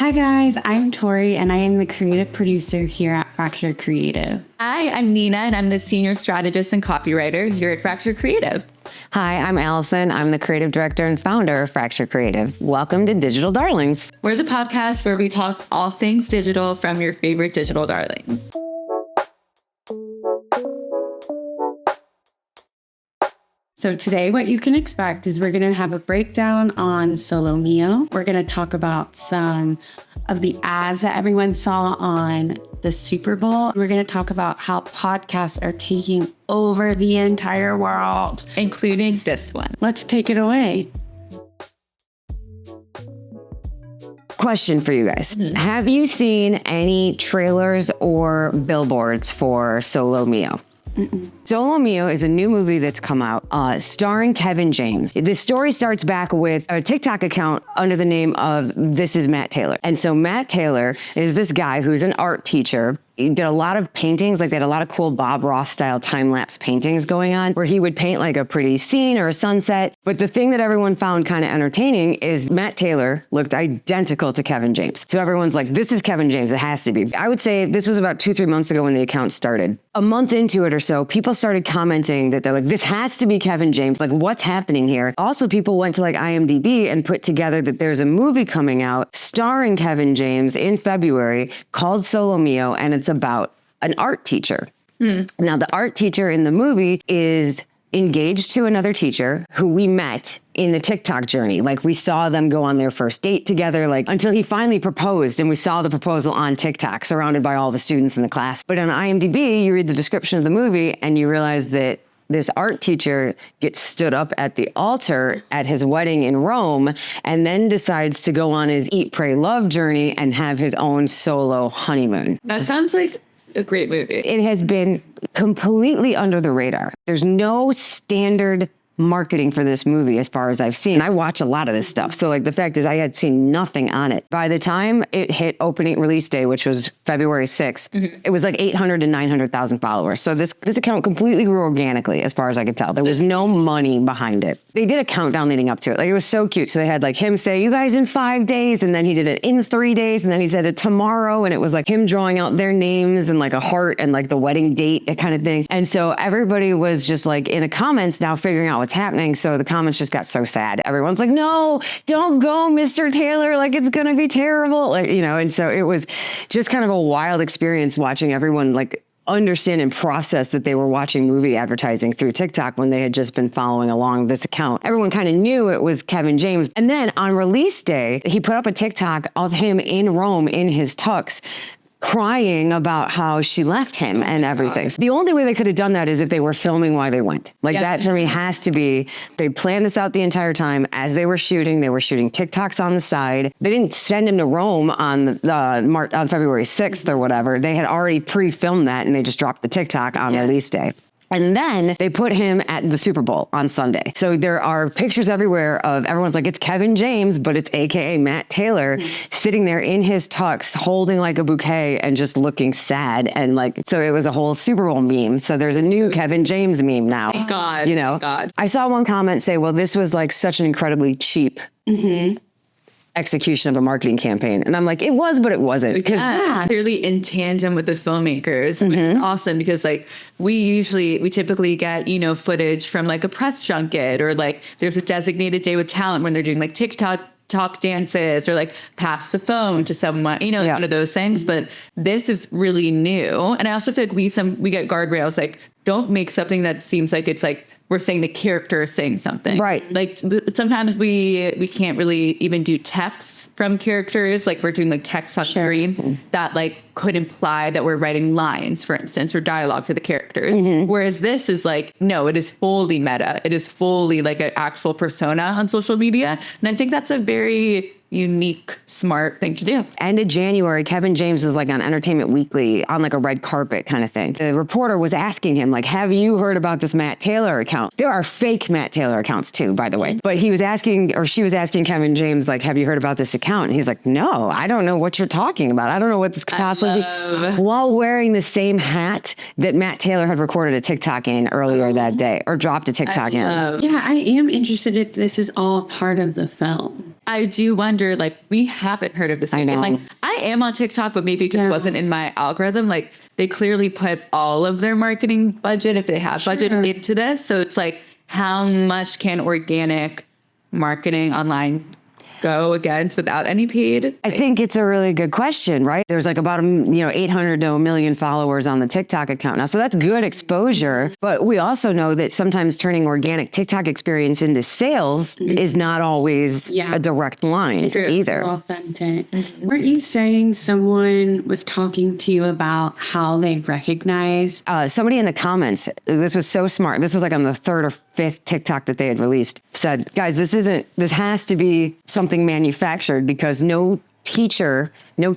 Hi guys, I'm Tori and I am the creative producer here at Fracture Creative. Hi, I'm Nina and I'm the senior strategist and copywriter here at Fracture Creative. Hi, I'm Allison. I'm the creative director and founder of Fracture Creative. Welcome to Digital Darlings. We're the podcast where we talk all things digital from your favorite digital darlings. So today what you can expect is we're going to have a breakdown on Solo Mio. We're going to talk about some of the ads that everyone saw on the Super Bowl. We're going to talk about how podcasts are taking over the entire world, Including this one. Let's take it away. Question for you guys. Have you seen any trailers or billboards for Solo Mio? Solo Mio is a new movie that's come out starring Kevin James. The story starts back with a TikTok account under the name of This Is Matt Taylor. And so Matt Taylor is this guy who's an art teacher. He did a lot of paintings, like they had a lot of cool Bob Ross style time-lapse paintings going on where he would paint like a pretty scene or a sunset. But the thing that everyone found kind of entertaining is Matt Taylor looked identical to Kevin James. So everyone's like, this is Kevin James, it has to be. I would say this was about 2-3 months ago when the account started. A month into it or so, people started commenting that they're like, this has to be Kevin James. Like, what's happening here? Also, people went to like IMDb and put together that there's a movie coming out starring Kevin James in February called Solo Mio, and it's about an art teacher. Now, the art teacher in the movie is engaged to another teacher who we met in the TikTok journey. Like, we saw them go on their first date together, like until he finally proposed, and we saw the proposal on TikTok surrounded by all the students in the class. But on IMDb, you read the description of the movie and you realize that this art teacher gets stood up at the altar at his wedding in Rome and then decides to go on his eat, pray, love journey and have his own solo honeymoon. That sounds like a great movie. It has been completely under the radar. There's no standard marketing for this movie as far as I've seen. I watch a lot of this stuff. So like the fact is I had seen nothing on it. By the time it hit opening release day, which was February 6th, it was like 800 to 900,000 followers. So this account completely grew organically as far as I could tell. There was no money behind it. They did a countdown leading up to it. Like, it was so cute. So they had like him say, you guys in 5 days. And then he did it in 3 days. And then he said it tomorrow. And it was like him drawing out their names and like a heart and like the wedding date, that kind of thing. And so everybody was just like in the comments now figuring out what's happening. So the comments just got so sad. Everyone's like, no, don't go, Mr. Taylor. Like, it's going to be terrible. Like, you know, and so it was just kind of a wild experience watching everyone like understand and process that they were watching movie advertising through TikTok when they had just been following along this account. Everyone kind of knew it was Kevin James. And then on release day, he put up a TikTok of him in Rome in his tux, crying about how she left him and everything. So the only way they could have done that is if they were filming while they went. Like, that for me has to be, they planned this out the entire time. As they were shooting TikToks on the side. They didn't send him to Rome on on February 6th or whatever. They had already pre-filmed that and they just dropped the TikTok on release day. And then they put him at the Super Bowl on Sunday. So there are pictures everywhere of everyone's like, it's Kevin James, but it's AKA Matt Taylor sitting there in his tux, holding like a bouquet and just looking sad. And like, so it was a whole Super Bowl meme. So there's a new Kevin James meme now. Thank God. You know, God. I saw one comment say, well, this was like such an incredibly cheap execution of a marketing campaign. And I'm like, it was, but it wasn't. Because clearly in tandem with the filmmakers, which is awesome because like we typically get, you know, footage from like a press junket or like there's a designated day with talent when they're doing like TikTok talk dances or like pass the phone to someone, you know, one of those things. But this is really new. And I also feel like we get guardrails, like don't make something that seems like it's like we're saying the character is saying something. Right. Like sometimes we can't really even do text from characters. Like we're doing like text on screen that like could imply that we're writing lines, for instance, or dialogue for the characters. Whereas this is like, no, it is fully meta. It is fully like an actual persona on social media. And I think that's a very unique, smart thing to do. End of January, Kevin James was like on Entertainment Weekly on like a red carpet kind of thing. The reporter was asking him like, have you heard about this Matt Taylor account? There are fake Matt Taylor accounts too, by the way. But he was asking, or she was asking Kevin James like, have you heard about this account? And he's like, no, I don't know what you're talking about. I don't know what this could possibly be. While wearing the same hat that Matt Taylor had recorded a TikTok in earlier that day, or dropped a TikTok in. Yeah, I am interested if this is all part of the film. I do wonder, like, we haven't heard of this. I know. Like, I am on TikTok, but maybe it just wasn't in my algorithm. Like, they clearly put all of their marketing budget, if they have budget, into this. So it's like, how much can organic marketing online go against without any paid? I think it's a really good question, right? There's like about 800 to 1 million followers on the TikTok account now. So that's good exposure. But we also know that sometimes turning organic TikTok experience into sales is not always a direct line either. Authentic. Weren't you saying someone was talking to you about how they recognize? Somebody in the comments, this was so smart. This was like on the 3rd or 5th TikTok that they had released, said, guys, this has to be something manufactured, because no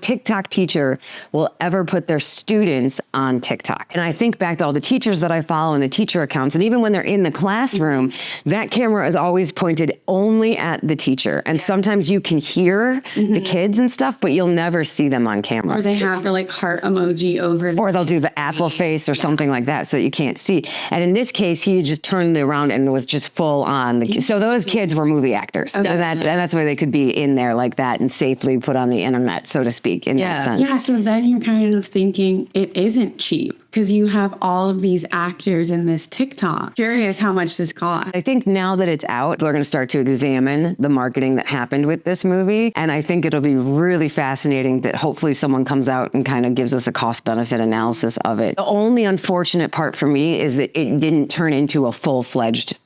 TikTok teacher will ever put their students on TikTok. And I think back to all the teachers that I follow and the teacher accounts, and even when they're in the classroom, that camera is always pointed only at the teacher. And sometimes you can hear the kids and stuff, but you'll never see them on camera. Or they have the like heart emoji over. Or they'll do the apple face or something like that so that you can't see. And in this case, he just turned it around and was just full on. So those kids were movie actors. And that's why they could be in there like that and safely put on the internet, so to speak, in that sense. Yeah, so then you're kind of thinking it isn't cheap because you have all of these actors in this TikTok. Curious how much this cost. I think now that it's out, people are going to start to examine the marketing that happened with this movie. And I think it'll be really fascinating that hopefully someone comes out and kind of gives us a cost-benefit analysis of it. The only unfortunate part for me is that it didn't turn into a full-fledged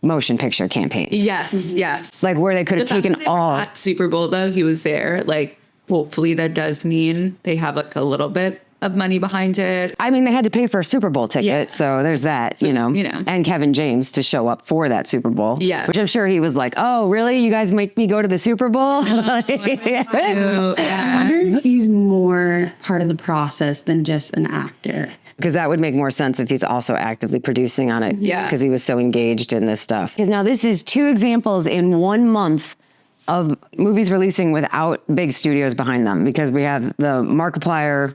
motion picture campaign. Yes. Like where they could have taken all. At Super Bowl, though, he was there. Like, hopefully that does mean they have like a little bit of money behind it. I mean, they had to pay for a Super Bowl ticket, so there's that, you know, and Kevin James to show up for that Super Bowl. Yeah. Which I'm sure he was like, oh, really? You guys make me go to the Super Bowl? I wonder if he's more part of the process than just an actor. Because that would make more sense if he's also actively producing on it. Yeah. Because he was so engaged in this stuff. Because now this is 2 examples in 1 month of movies releasing without big studios behind them. Because we have the Markiplier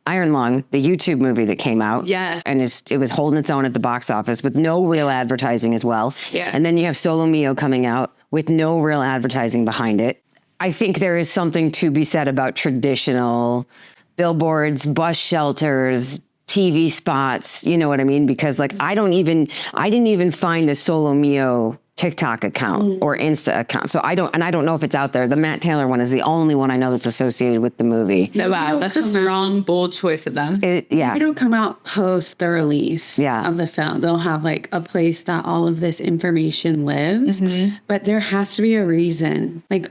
Iron Lung, the YouTube movie that came out. Yes. And it was holding its own at the box office with no real advertising as well. Yeah. And then you have Solo Mio coming out with no real advertising behind it. I think there is something to be said about traditional billboards, bus shelters, TV spots, you know what I mean? Because like, I didn't even find a Solo Mio TikTok account or Insta account. So I don't know if it's out there. The Matt Taylor one is the only one I know that's associated with the movie. No, wow, that's a strong, bold choice of them. They don't come out post the release of the film. They'll have like a place that all of this information lives, but there has to be a reason. Like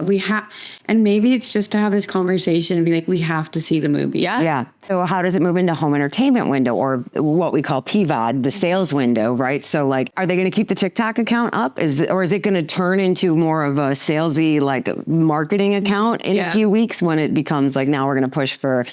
and maybe it's just to have this conversation and be like, we have to see the movie. Yeah. So how does it move into home entertainment window, or what we call PVOD, the sales window, right? So like, are they going to keep the TikTok account up? Or is it going to turn into more of a salesy like marketing account in a few weeks when it becomes like, now we're going to push for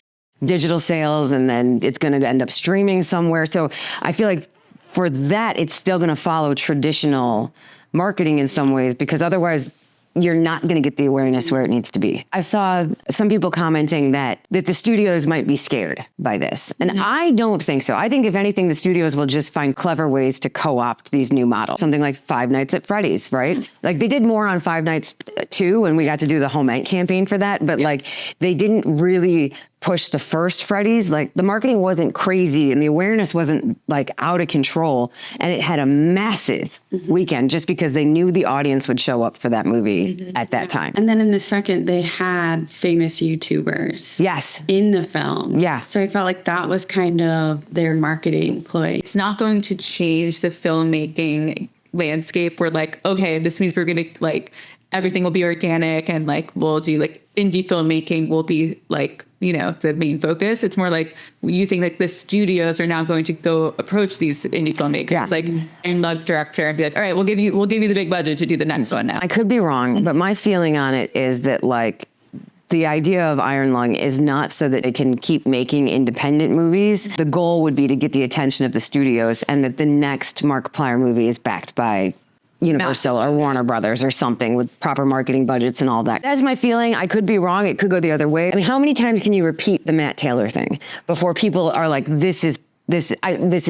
digital sales and then it's going to end up streaming somewhere. So I feel like for that, it's still going to follow traditional marketing in some ways, because otherwise you're not going to get the awareness where it needs to be. I saw some people commenting that the studios might be scared by this. And I don't think so. I think if anything, the studios will just find clever ways to co-opt these new models. Something like Five Nights at Freddy's, right? Like they did more on Five Nights 2 when we got to do the Home Ec campaign for that. But like they didn't really push the first Freddy's. Like the marketing wasn't crazy and the awareness wasn't like out of control. And it had a massive weekend just because they knew the audience would show up for that movie at that time. And then in the second, they had famous YouTubers. Yes. In the film. Yeah. So I felt like that was kind of their marketing ploy. It's not going to change the filmmaking landscape where like, okay, this means we're going to like, everything will be organic and like, we'll do like indie filmmaking will be like, you know, the main focus. It's more like you think like the studios are now going to go approach these indie filmmakers, like and the director and be like, all right, we'll give you the big budget to do the next one now. I could be wrong, but my feeling on it is that like the idea of Iron Lung is not so that it can keep making independent movies. The goal would be to get the attention of the studios and that the next Markiplier movie is backed by Universal or Warner Brothers or something with proper marketing budgets and all that. That's my feeling. I could be wrong. It could go the other way. I mean, how many times can you repeat the Matt Taylor thing before people are like, this has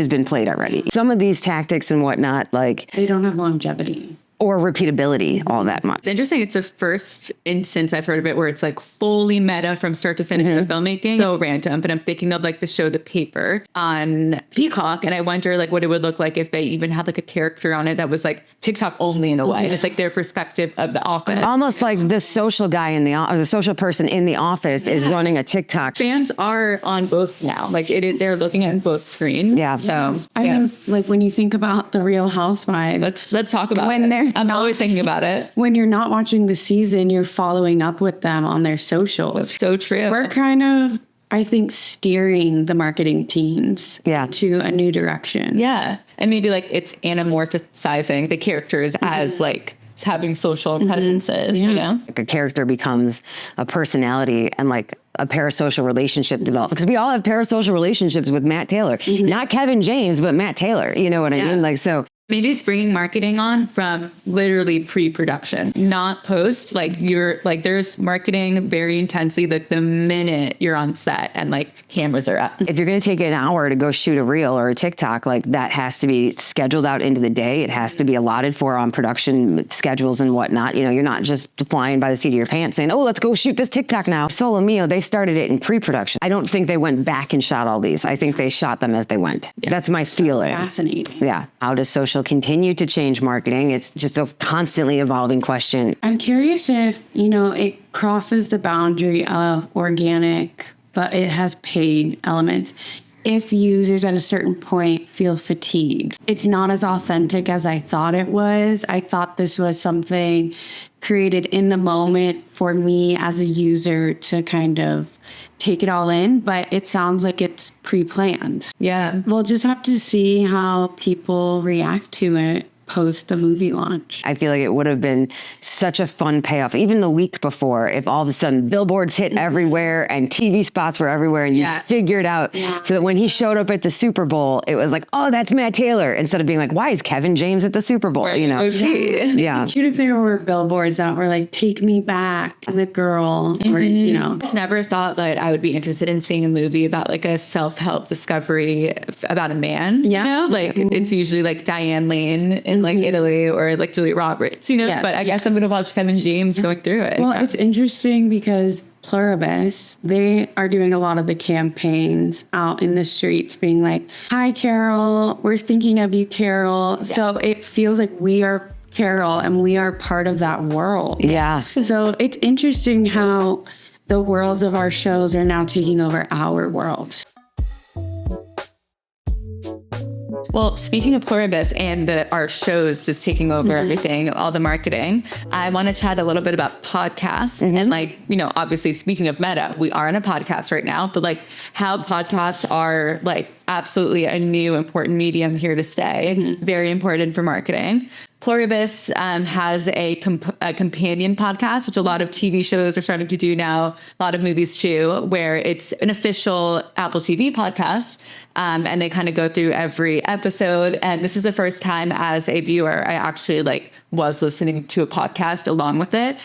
been played already? Some of these tactics and whatnot, like they don't have longevity. or repeatability all that much. It's interesting. It's the first instance I've heard of it where it's like fully meta from start to finish in filmmaking. So random, but I'm thinking of like the show The Paper on Peacock, and I wonder like what it would look like if they even had like a character on it that was like TikTok only in a way. And it's like their perspective of the office. Almost like the social guy or the social person in the office is running a TikTok. Fans are on both now. Like they're looking at both screens. Yeah. So I mean, like when you think about the Real Housewives, let's talk about When it. they're I'm always thinking about it. when you're not watching the season, you're following up with them on their socials. So true. We're kind of, I think, steering the marketing teams to a new direction. Yeah. And maybe like it's anamorphizing the characters as like having social presences, you know? Like a character becomes a personality and like a parasocial relationship develops. Because we all have parasocial relationships with Matt Taylor. Not Kevin James, but Matt Taylor. You know what I mean? Like, so maybe it's bringing marketing on from literally pre-production, not post. Like you're like, there's marketing very intensely like the minute you're on set and like cameras are up. if you're going to take an hour to go shoot a reel or a TikTok, like that has to be scheduled out into the day. It has to be allotted for on production schedules and whatnot. You know, you're not just flying by the seat of your pants saying, oh, let's go shoot this TikTok now. Solo Mio, they started it in pre-production. I don't think they went back and shot all these. I think they shot them as they went. That's my feeling. Fascinating. Yeah. How does social continue to change marketing? It's just a constantly evolving question. I'm curious if, it crosses the boundary of organic, but it has paid elements. If users at a certain point feel fatigued, it's not as authentic as I thought it was. I thought this was something created in the moment for me as a user to kind of take it all in, but it sounds like it's pre-planned. Yeah. We'll just have to see how people react to it post the movie launch. I feel like it would have been such a fun payoff, even the week before, if all of a sudden billboards hit everywhere and TV spots were everywhere and you figured out so that when he showed up at the Super Bowl, it was like, oh, that's Matt Taylor, instead of being like, why is Kevin James at the Super Bowl? You know? Yeah. Cute if there were billboards out where like, take me back, the girl, or, I just never thought that I would be interested in seeing a movie about like a self-help discovery about a man. You know? Like it's usually like Diane Lane in like Italy or like Julia Roberts, but I guess I'm going to watch Kevin James going through it. Well, it's interesting because Pluribus, they are doing a lot of the campaigns out in the streets being like, hi, Carol, we're thinking of you, Carol. Yeah. So it feels like we are Carol and we are part of that world. Yeah. So it's interesting how the worlds of our shows are now taking over our world. Well, speaking of Pluribus and our shows just taking over everything, all the marketing, I want to chat a little bit about podcasts. And like, obviously speaking of meta, we are in a podcast right now, but like how podcasts are like absolutely a new important medium here to stay. Very important for marketing. Pluribus has a companion podcast, which a lot of TV shows are starting to do now, a lot of movies too, where it's an official Apple TV podcast. And they kind of go through every episode. And this is the first time as a viewer, I actually was listening to a podcast along with it,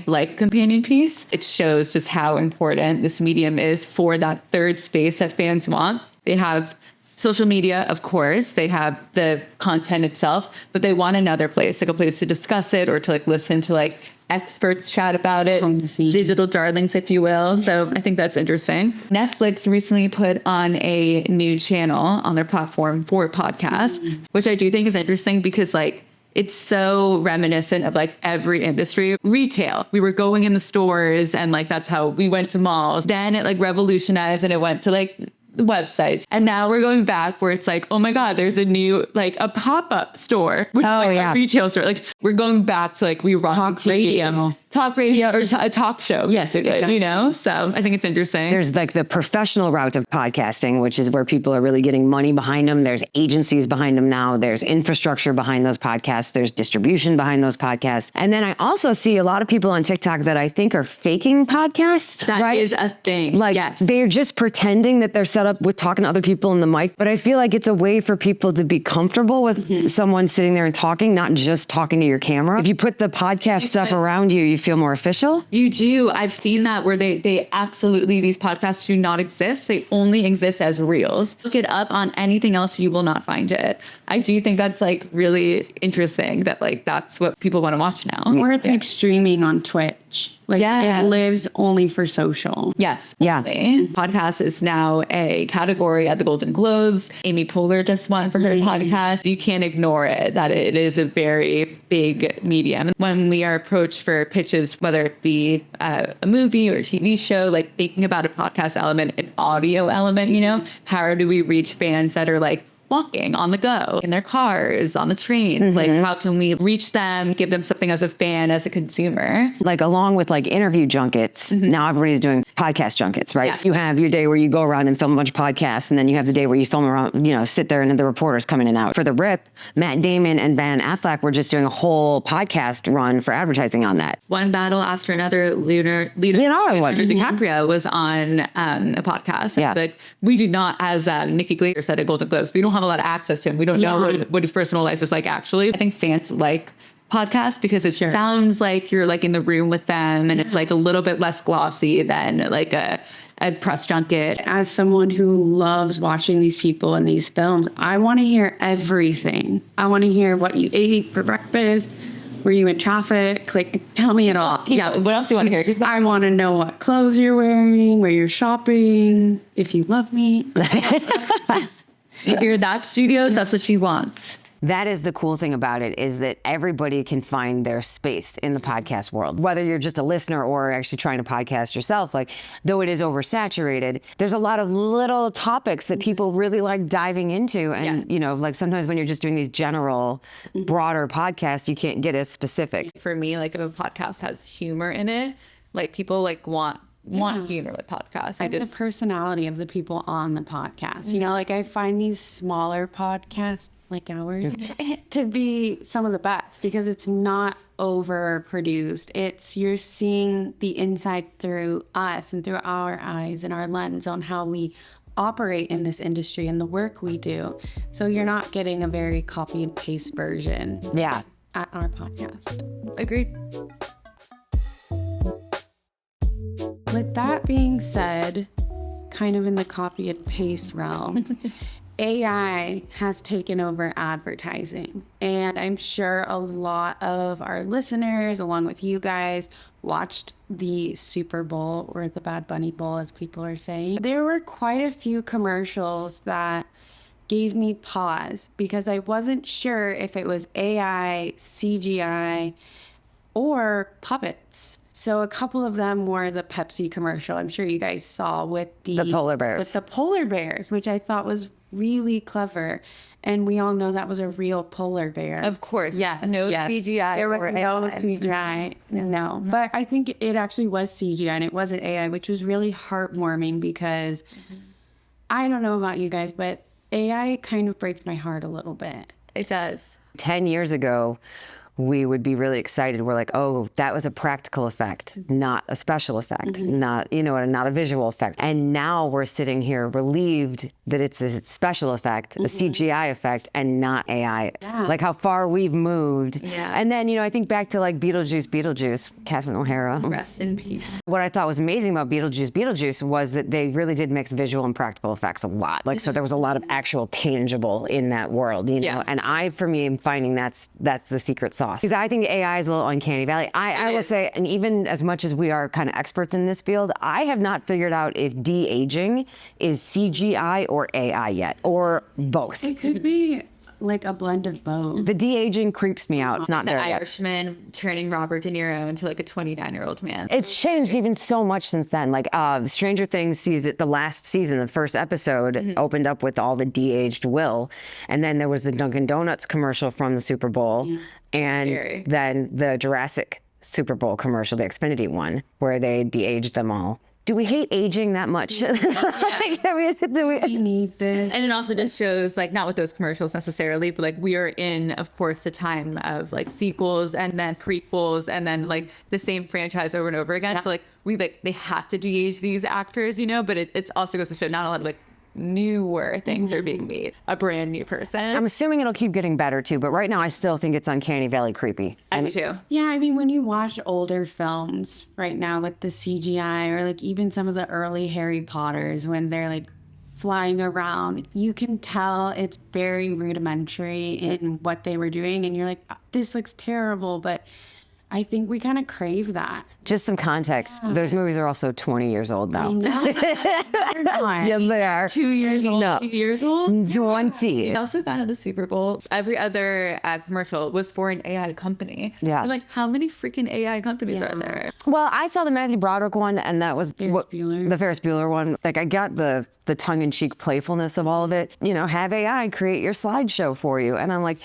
like companion piece. It shows just how important this medium is for that third space that fans want. They have social media, of course, they have the content itself, but they want another place, like a place to discuss it or to listen to experts chat about it, digital darlings, if you will. So I think that's interesting. Netflix recently put on a new channel on their platform for podcasts, which I do think is interesting because it's so reminiscent of every industry. Retail, we were going in the stores and that's how we went to malls. Then it revolutionized and it went to websites. And now we're going back where it's oh my God, there's a new, a pop-up store, which is a retail store. We're going back to we rock talk radio or a talk show. Yes, exactly. So I think it's interesting. There's the professional route of podcasting, which is where people are really getting money behind them. There's agencies behind them now. There's infrastructure behind those podcasts. There's distribution behind those podcasts. And then I also see a lot of people on TikTok that I think are faking podcasts. That is a thing. Yes. They're just pretending that they're set up with talking to other people in the mic. But I feel like it's a way for people to be comfortable with someone sitting there and talking, not just talking to your camera. If you put the podcast stuff around you, you feel more official? You do. I've seen that where they absolutely, these podcasts do not exist. They only exist as reels. Look it up on anything else, you will not find it. I do think that's like really interesting that like that's what people want to watch now. Or it's like streaming on Twitch. Like Yeah. it lives only for social. Yes. Yeah. Totally. Podcast is now a category at the Golden Globes. Amy Poehler just won for her podcast. You can't ignore it, that it is a very big medium. When we are approached for pitches, whether it be a movie or a TV show, like thinking about a podcast element, an audio element, you know, how do we reach fans that are like walking on the go in their cars, on the trains? Like how can we reach them, give them something as a fan, as a consumer? Like along with like interview junkets, now everybody's doing podcast junkets, right? Yeah. So you have your day where you go around and film a bunch of podcasts, and then you have the day where you film around, you know, sit there and the reporters come in and out. For The Rip, Matt Damon and Ben Affleck were just doing a whole podcast run for advertising on that. One battle after another. Leonardo DiCaprio was on a podcast. Yeah. But we do not, as Nikki Glaser said at Golden Globes, we don't have a lot of access to him. We don't know what his personal life is like actually. I think fans like podcasts because it sounds like you're like in the room with them, and it's like a little bit less glossy than like a press junket. As someone who loves watching these people in these films, I want to hear everything. I want to hear what you ate for breakfast. Were you in traffic? Like, tell me it all. Yeah. What else do you want to hear? I want to know what clothes you're wearing, where you're shopping, if you love me. You hear that, studios? That's what she wants. That is the cool thing about it, is that everybody can find their space in the podcast world. Whether you're just a listener or actually trying to podcast yourself, like though it is oversaturated, there's a lot of little topics that people really like diving into. And, you know, like sometimes when you're just doing these general, broader podcasts, you can't get as specific. For me, like if a podcast has humor in it, like people like want humor with podcasts. And the personality of the people on the podcast. You know, like I find these smaller podcasts like ours to be some of the best because it's not overproduced. It's you're seeing the inside through us and through our eyes and our lens on how we operate in this industry and the work we do. So you're not getting a very copy and paste version Yeah. at our podcast. Agreed. With that being said, kind of in the copy and paste realm, AI has taken over advertising. And I'm sure a lot of our listeners, along with you guys, watched the Super Bowl or the Bad Bunny Bowl, as people are saying. There were quite a few commercials that gave me pause because I wasn't sure if it was AI, CGI, or puppets. So a couple of them were the Pepsi commercial. I'm sure you guys saw with the polar bears. With the polar bears, which I thought was really clever. And we all know that was a real polar bear. Of course. Yes. No yes. CGI. There was or no AI. CGI. No. But I think it actually was CGI and it wasn't AI, which was really heartwarming because I don't know about you guys, but AI kind of breaks my heart a little bit. It does. 10 years ago, we would be really excited. We're like, oh, that was a practical effect, not a special effect, not, you know, not a visual effect. And now we're sitting here relieved that it's a special effect, a CGI effect, and not AI. Yeah. Like how far we've moved. Yeah. And then, you know, I think back to like Beetlejuice, Catherine O'Hara. Rest in peace. What I thought was amazing about Beetlejuice was that they really did mix visual and practical effects a lot. Like, so there was a lot of actual tangible in that world, you know? Yeah. And for me, am finding that's the secret sauce. Because I think AI is a little uncanny valley. I will say, and even as much as we are kind of experts in this field, I have not figured out if de-aging is CGI or AI yet, or both. It could be like a blend of both. The de-aging creeps me out. It's not The there yet. Irishman turning Robert De Niro into like a 29-year-old man. It's changed even so much since then. Like Stranger Things the last season, the first episode opened up with all the de-aged Will. And then there was the Dunkin' Donuts commercial from the Super Bowl. And Scary. then the Jurassic Super Bowl commercial, the Xfinity one, where they de-aged them all. Do we hate aging that much? Like, I mean, do we? I need this. And it also just shows, like, not with those commercials necessarily, but like we are in, of course, a time of like sequels and then prequels and then like the same franchise over and over again. So like they have to de-age these actors, you know, but it's also goes to show not a lot of like newer things are being made. A brand new person. I'm assuming it'll keep getting better too, but right now I still think it's uncanny valley creepy. I do too. Yeah, I mean, when you watch older films right now with the CGI, or like even some of the early Harry Potters when they're like flying around, you can tell it's very rudimentary in what they were doing. And you're like, this looks terrible. But I think we kind of crave that. Just some context. Those movies are also 20 years old now. Yeah, they are. 2 years old. No. 2 years old. 20. I also found at the Super Bowl, every other ad commercial was for an AI company. Yeah. I'm like, how many freaking AI companies are there? Well, I saw the Matthew Broderick one, and that was Bueller. the Ferris Bueller one. Like, I got the tongue-in-cheek playfulness of all of it. You know, have AI create your slideshow for you. And I'm like,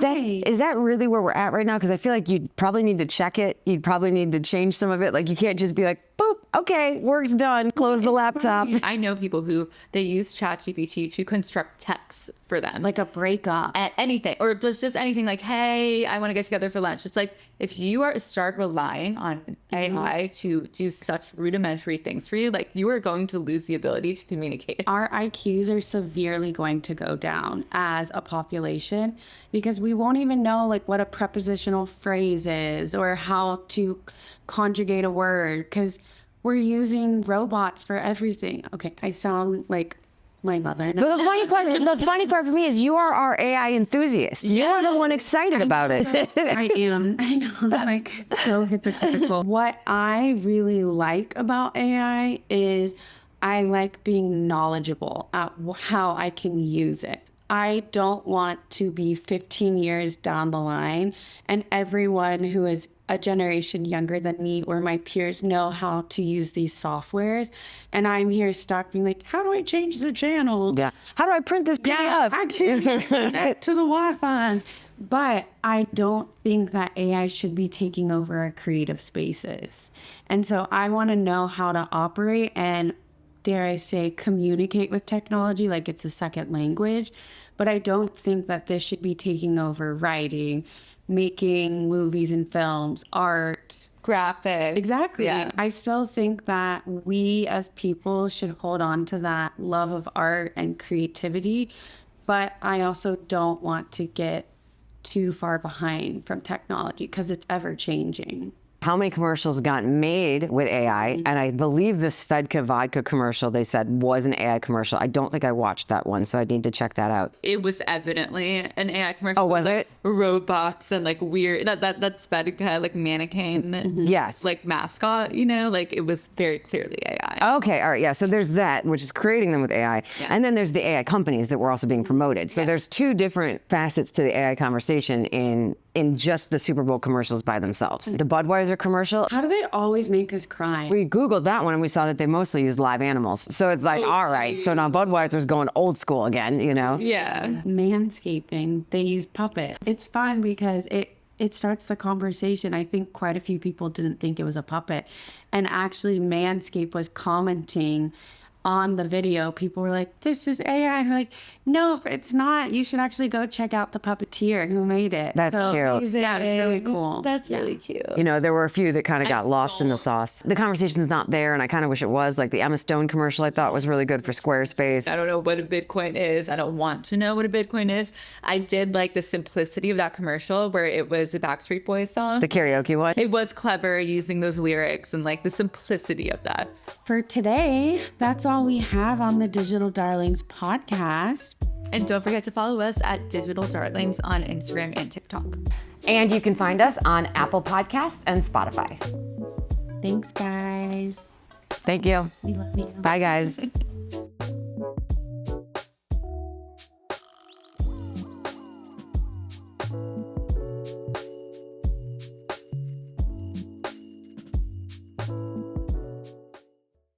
is that really where we're at right now? Because I feel like you'd probably need to check it. You'd probably need to change some of it. Like, you can't just be like, boop, okay, work's done, close the laptop. I know people who they use ChatGPT to construct texts for them. like a breakup. At anything, or just anything like, hey, I want to get together for lunch. It's like, if you start relying on AI to do such rudimentary things for you, like, you are going to lose the ability to communicate. Our IQs are severely going to go down as a population because we won't even know like what a prepositional phrase is or how to conjugate a word because we're using robots for everything. Okay, I sound like my mother. But the funny part for me is you are our AI enthusiast. You're the one excited about it. I am. I know. I'm like so hypocritical. What I really like about AI is I like being knowledgeable at how I can use it. I don't want to be 15 years down the line and everyone who is a generation younger than me or my peers know how to use these softwares. And I'm here stuck being like, how do I change the channel? Yeah. How do I print this PDF? I can't connect to the Wi-Fi. But I don't think that AI should be taking over our creative spaces. And so I want to know how to operate and, dare I say, communicate with technology like it's a second language. But I don't think that this should be taking over writing, making movies and films, art. Graphics. Exactly. Yeah. I still think that we as people should hold on to that love of art and creativity. But I also don't want to get too far behind from technology because it's ever changing. How many commercials got made with AI? And I believe this Svedka vodka commercial they said was an AI commercial. I don't think I watched that one, so I need to check that out. It was evidently an AI commercial. Oh, was with, it? Robots and like weird that's Svedka, like mannequin, Yes. like mascot. You know, like it was very clearly AI. Okay, all right, yeah. So there's that, which is creating them with AI. Yeah. And then there's the AI companies that were also being promoted. So there's two different facets to the AI conversation in just the Super Bowl commercials by themselves. The Budweiser commercial, How do they always make us cry? we Googled that one and we saw that they mostly use live animals. So it's like, all right, so now Budweiser's going old school again, you know? Yeah. Manscaping, they use puppets. It's fun because it starts the conversation. I think quite a few people didn't think it was a puppet. And actually Manscaped was commenting on the video. People were like, this is AI. And we're like, no, it's not. You should actually go check out the puppeteer who made it. That's cute. Yeah, it's really cool. That's really cute. You know, there were a few that kind of got lost in the sauce. The conversation's not there, and I kind of wish it was. Like the Emma Stone commercial I thought was really good for Squarespace. I don't know what a Bitcoin is. I don't want to know what a Bitcoin is. I did like the simplicity of that commercial where it was a Backstreet Boys song. The karaoke one. It was clever using those lyrics and like the simplicity of that. For today, that's all we have on the Digital Darlings podcast. And don't forget to follow us at Digital Darlings on Instagram and TikTok. And you can find us on Apple Podcasts and Spotify. Thanks, guys. Thank you. We love you. Bye, guys.